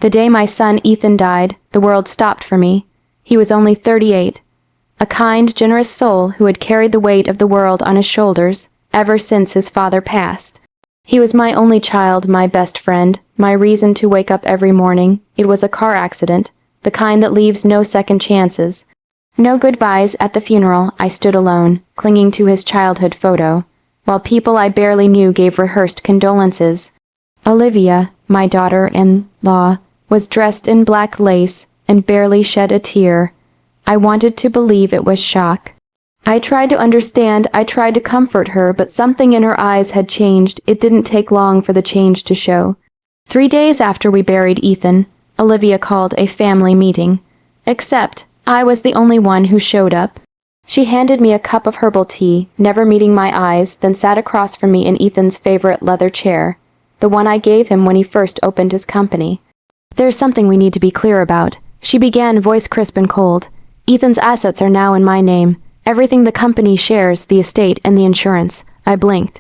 The day my son Ethan died, the world stopped for me. He was only 38. A kind, generous soul who had carried the weight of the world on his shoulders ever since his father passed. He was my only child, my best friend, my reason to wake up every morning. It was a car accident, the kind that leaves no second chances. No goodbyes at the funeral. I stood alone, clinging to his childhood photo, while people I barely knew gave rehearsed condolences. Olivia, my daughter-in-law, was dressed in black lace and barely shed a tear. I wanted to believe it was shock. I tried to understand, I tried to comfort her, but something in her eyes had changed. It didn't take long for the change to show. 3 days after we buried Ethan, Olivia called a family meeting. Except, I was the only one who showed up. She handed me a cup of herbal tea, never meeting my eyes, then sat across from me in Ethan's favorite leather chair, the one I gave him when he first opened his company. "There's something we need to be clear about," she began, voice crisp and cold. "Ethan's assets are now in my name. Everything the company shares, the estate and the insurance." I blinked.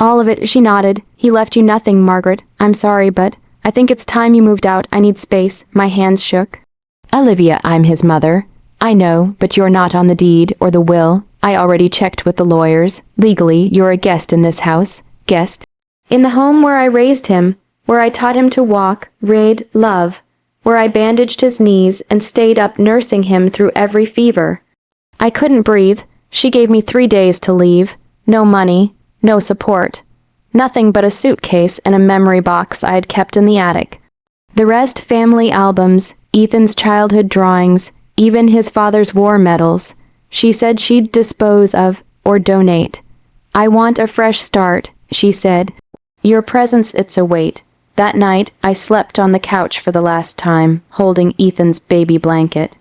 "All of it," she nodded. "He left you nothing, Margaret. I'm sorry, but I think it's time you moved out. I need space." My hands shook. "Olivia, I'm his mother. I know, but you're not on the deed or the will. I already checked with the lawyers. Legally, you're a guest in this house. Guest. In the home where I raised him, where I taught him to walk, read, love, where I bandaged his knees and stayed up nursing him through every fever." I couldn't breathe. She gave me 3 days to leave. No money, no support. Nothing but a suitcase and a memory box I had kept in the attic. The rest family albums, Ethan's childhood drawings, even his father's war medals. She said she'd dispose of or donate. "I want a fresh start," she said. "Your presence, it's a weight." That night, I slept on the couch for the last time, holding Ethan's baby blanket.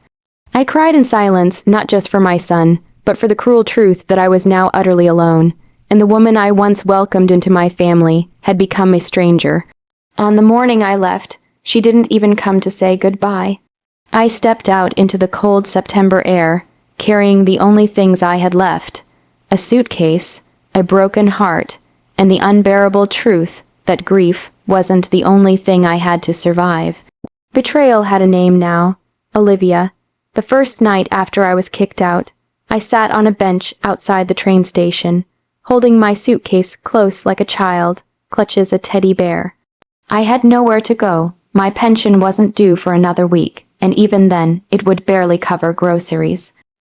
I cried in silence, not just for my son, but for the cruel truth that I was now utterly alone, and the woman I once welcomed into my family had become a stranger. On the morning I left, she didn't even come to say goodbye. I stepped out into the cold September air, carrying the only things I had left: a suitcase, a broken heart, and the unbearable truth that grief wasn't the only thing I had to survive. Betrayal had a name now: Olivia. The first night after I was kicked out, I sat on a bench outside the train station, holding my suitcase close like a child clutches a teddy bear. I had nowhere to go. My pension wasn't due for another week, and even then, it would barely cover groceries.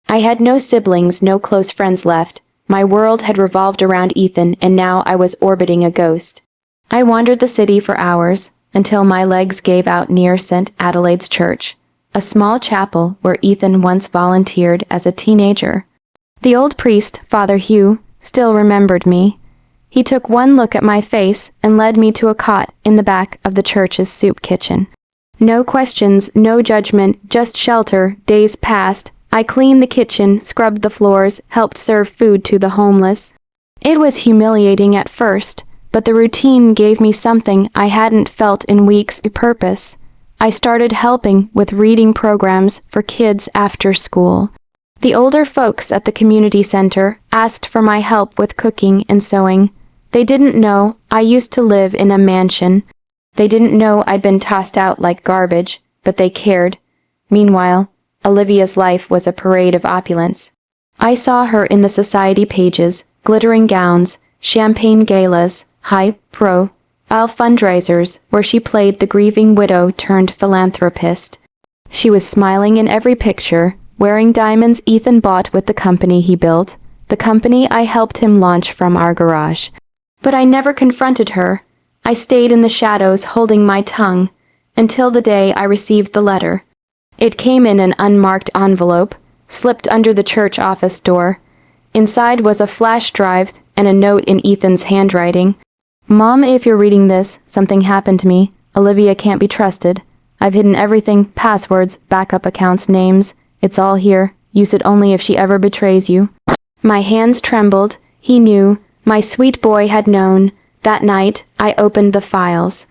I had no siblings, no close friends left. My world had revolved around Ethan, and now I was orbiting a ghost. I wandered the city for hours, until my legs gave out near St. Adelaide's Church, a small chapel where Ethan once volunteered as a teenager. The old priest, Father Hugh, still remembered me. He took one look at my face and led me to a cot in the back of the church's soup kitchen. No questions, no judgment, just shelter. Days passed. I cleaned the kitchen, scrubbed the floors, helped serve food to the homeless. It was humiliating at first, but the routine gave me something I hadn't felt in weeks: a purpose. I started helping with reading programs for kids after school. The older folks at the community center asked for my help with cooking and sewing. They didn't know I used to live in a mansion. They didn't know I'd been tossed out like garbage, but they cared. Meanwhile, Olivia's life was a parade of opulence. I saw her in the society pages, glittering gowns, champagne galas, high-profile fundraisers where she played the grieving widow turned philanthropist. She was smiling in every picture, wearing diamonds Ethan bought with the company he built, the company I helped him launch from our garage. But I never confronted her. I stayed in the shadows, holding my tongue, until the day I received the letter. It came in an unmarked envelope, slipped under the church office door. Inside was a flash drive and a note in Ethan's handwriting. "Mom, if you're reading this, something happened to me. Olivia can't be trusted. I've hidden everything: passwords, backup accounts, names. It's all here. Use it only if she ever betrays you." My hands trembled. He knew. My sweet boy had known. That night, I opened the files.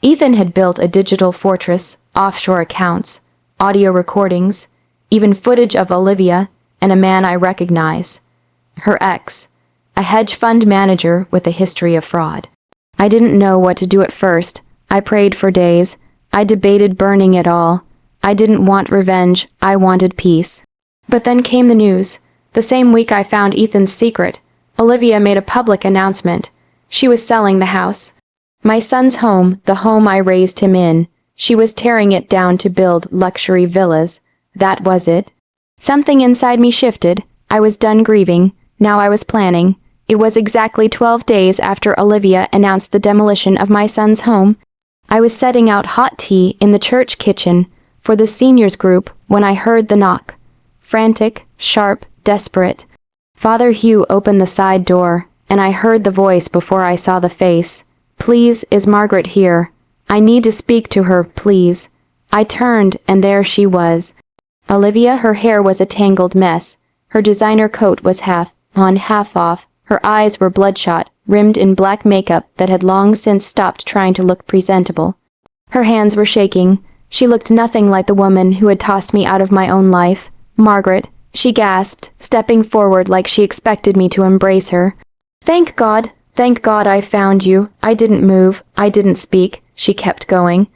Ethan had built a digital fortress, offshore accounts, audio recordings, even footage of Olivia and a man I recognize. Her ex, a hedge fund manager with a history of fraud. I didn't know what to do at first. I prayed for days. I debated burning it all. I didn't want revenge, I wanted peace. But then came the news. The same week I found Ethan's secret, Olivia made a public announcement. She was selling the house. My son's home, the home I raised him in. She was tearing it down to build luxury villas. That was it. Something inside me shifted. I was done grieving. Now I was planning. It was exactly 12 days after Olivia announced the demolition of my son's home. I was setting out hot tea in the church kitchen for the seniors group when I heard the knock. Frantic, sharp, desperate. Father Hugh opened the side door, and I heard the voice before I saw the face. "Please, is Margaret here? I need to speak to her, please." I turned, and there she was. Olivia, her hair was a tangled mess. Her designer coat was half on, half off. Her eyes were bloodshot, rimmed in black makeup that had long since stopped trying to look presentable. Her hands were shaking. She looked nothing like the woman who had tossed me out of my own life. "Margaret," she gasped, stepping forward like she expected me to embrace her. Thank God I found you. I didn't move. I didn't speak." She kept going.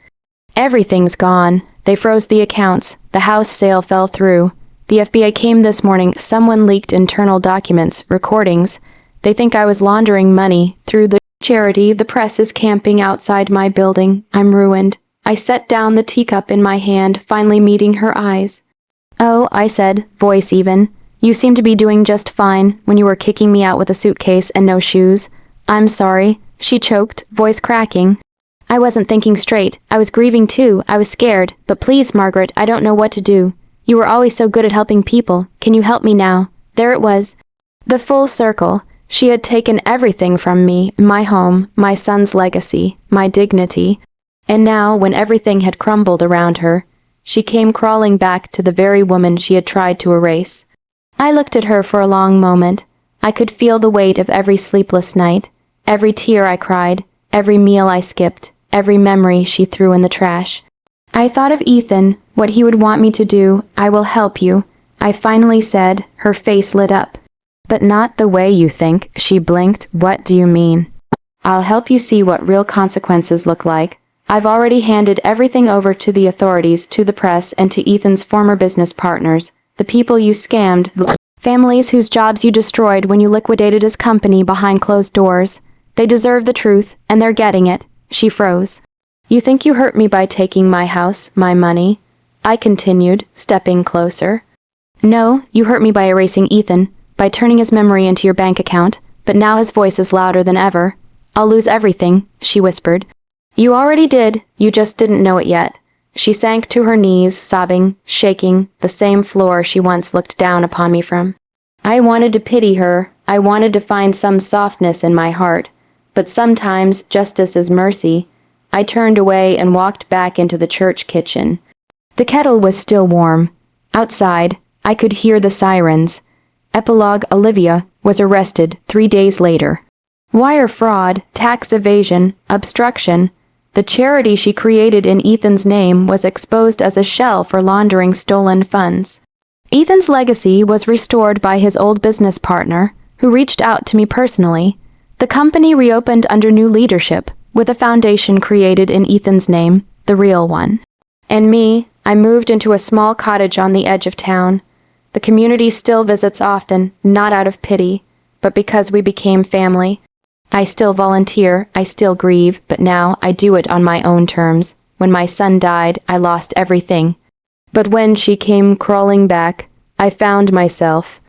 "Everything's gone. They froze the accounts. The house sale fell through. The FBI came this morning. Someone leaked internal documents, recordings. They think I was laundering money through the charity. The press is camping outside my building. I'm ruined." I set down the teacup in my hand, finally meeting her eyes. "Oh," I said, voice even. "You seem to be doing just fine when you were kicking me out with a suitcase and no shoes." "I'm sorry," she choked, voice cracking. "I wasn't thinking straight. I was grieving too. I was scared. But please, Margaret, I don't know what to do. You were always so good at helping people. Can you help me now?" There it was. The full circle. She had taken everything from me, my home, my son's legacy, my dignity. And now, when everything had crumbled around her, she came crawling back to the very woman she had tried to erase. I looked at her for a long moment. I could feel the weight of every sleepless night, every tear I cried, every meal I skipped, every memory she threw in the trash. I thought of Ethan, what he would want me to do. "I will help you," I finally said. Her face lit up. "But not the way you think," she blinked. "What do you mean?" "I'll help you see what real consequences look like. I've already handed everything over to the authorities, to the press, and to Ethan's former business partners, the people you scammed, families whose jobs you destroyed when you liquidated his company behind closed doors. They deserve the truth, and they're getting it." She froze. "You think you hurt me by taking my house, my money?" I continued, stepping closer. "No, you hurt me by erasing Ethan, by turning his memory into your bank account, but now his voice is louder than ever. I'll lose everything," she whispered. "You already did, you just didn't know it yet." She sank to her knees, sobbing, shaking, the same floor she once looked down upon me from. I wanted to pity her. I wanted to find some softness in my heart. But sometimes justice is mercy. I turned away and walked back into the church kitchen. The kettle was still warm. Outside, I could hear the sirens. Epilogue: Olivia was arrested 3 days later. Wire fraud, tax evasion, obstruction. The charity she created in Ethan's name was exposed as a shell for laundering stolen funds. Ethan's legacy was restored by his old business partner, who reached out to me personally. The company reopened under new leadership, with a foundation created in Ethan's name, the real one. And me, I moved into a small cottage on the edge of town. The community still visits often, not out of pity, but because we became family. I still volunteer, I still grieve, but now I do it on my own terms. When my son died, I lost everything. But when she came crawling back, I found myself.